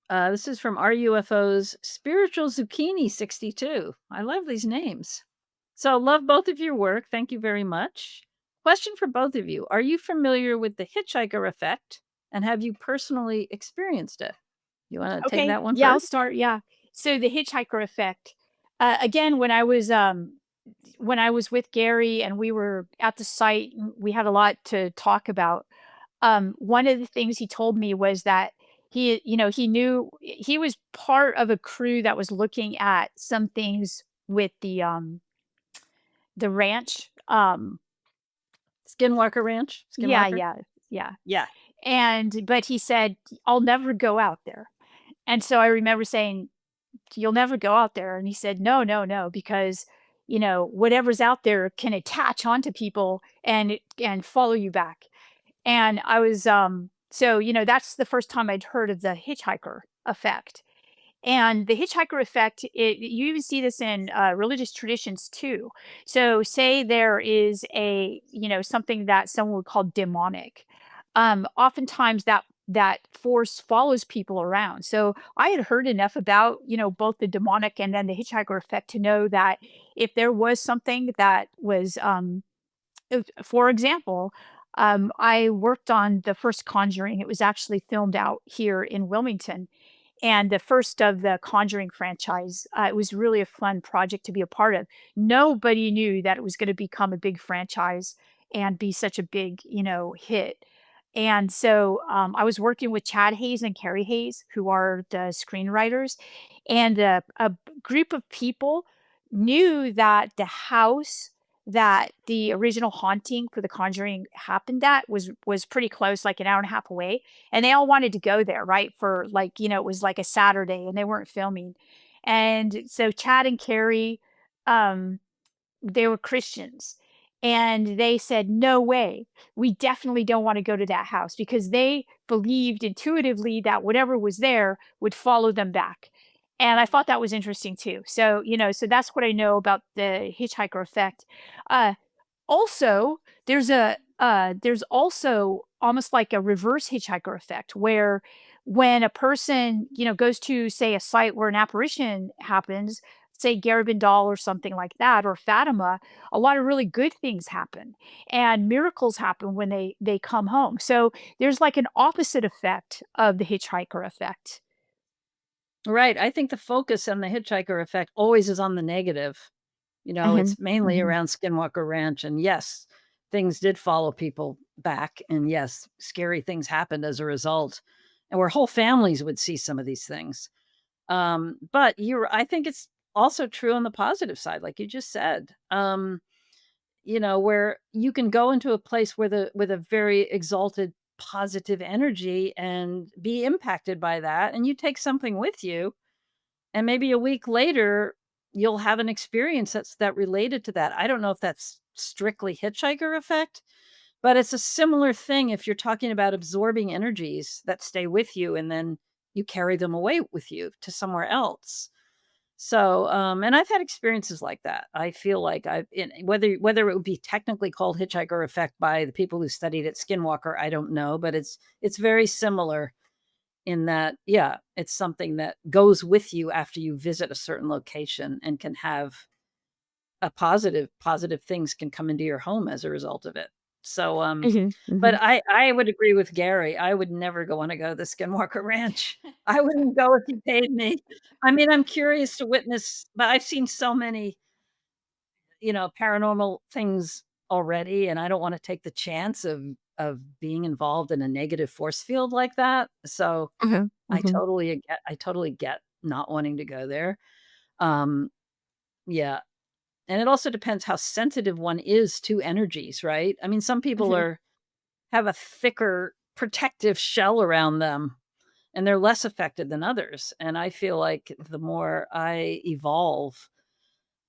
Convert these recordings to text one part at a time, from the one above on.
This is from RUFO's Spiritual Zucchini 62. I love these names. So, love both of your work. Thank you very much. Question for both of you. Are you familiar with the hitchhiker effect? And have you personally experienced it? You want to take Okay, that one yeah, I'll first? start. Yeah. So the hitchhiker effect. Again, when I was with Gary and we were at the site, we had a lot to talk about. One of the things he told me was that he knew he was part of a crew that was looking at some things with the ranch. Skinwalker Ranch? Yeah, Skinwalker? yeah, yeah. Yeah. But he said, "I'll never go out there." And so I remember saying, "You'll never go out there." And he said, "No, no, no, because, whatever's out there can attach onto people and follow you back." And I was, so, that's the first time I'd heard of the hitchhiker effect. And the hitchhiker effect, you even see this in religious traditions too. So, say there is something that someone would call demonic. Oftentimes that force follows people around. So, I had heard enough about both the demonic and then the hitchhiker effect to know that if there was something that was, for example, I worked on the first Conjuring. It was actually filmed out here in Wilmington, and the first of the Conjuring franchise. It was really a fun project to be a part of. Nobody knew that it was going to become a big franchise and be such a big, hit. And so I was working with Chad Hayes and Carrie Hayes, who are the screenwriters, and group of people knew that the house that the original haunting for The Conjuring happened at was pretty close, like an hour and a half away, and they all wanted to go there, right? For like, it was like a Saturday and they weren't filming. And so Chad and Carrie, um, they were Christians. And they said, "No way. We definitely don't want to go to that house," because they believed intuitively that whatever was there would follow them back. And I thought that was interesting too. So, so that's what I know about the hitchhiker effect. Uh, Also, there's also almost like a reverse hitchhiker effect where when a person, goes to, say, a site where an apparition happens, say Garabandal or something like that, or Fatima, a lot of really good things happen and miracles happen when they come home. So there's like an opposite effect of the hitchhiker effect. Right. I think the focus on the hitchhiker effect always is on the negative. Mhm, It's mainly mhm, around Skinwalker Ranch. And yes, things did follow people back. And yes, scary things happened as a result. And where whole families would see some of these things. But I think it's also true on the positive side, like you just said. Where you can go into a place with a very exalted positive energy and be impacted by that. And you take something with you and maybe a week later, you'll have an experience that related to that. I don't know if that's strictly hitchhiker effect, but it's a similar thing if you're talking about absorbing energies that stay with you and then you carry them away with you to somewhere else. So, and I've had experiences like that. I feel like whether it would be technically called hitchhiker effect by the people who studied at Skinwalker, I don't know, but it's very similar in that, yeah, it's something that goes with you after you visit a certain location and can have a positive things can come into your home as a result of it. So, mhm, but mhm. I would agree with Gary. I would never go wanna go to the Skinwalker Ranch. I wouldn't go if you paid me. I mean, I'm curious to witness, but I've seen so many, paranormal things already, and I don't wanna take the chance of being involved in a negative force field like that. So, Mhm, mhm. I totally get not wanting to go there. Um, yeah, and it also depends how sensitive one is to energies, right? I mean, some people Mhm. are have a thicker protective shell around them, and they're less affected than others, and I feel like the more I evolve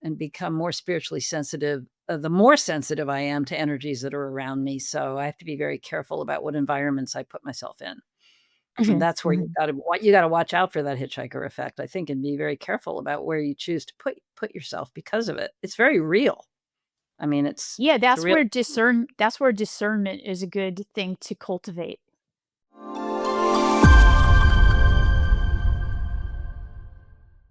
and become more spiritually sensitive, the more sensitive I am to energies that are around me, so I have to be very careful about what environments I put myself in. And Mhm, that's where mhm. you gotta watch out for that hitchhiker effect, I think, and be very careful about where you choose to put yourself because of it. It's very real. I mean, Yeah, it's a real that's where discernment is a good thing to cultivate.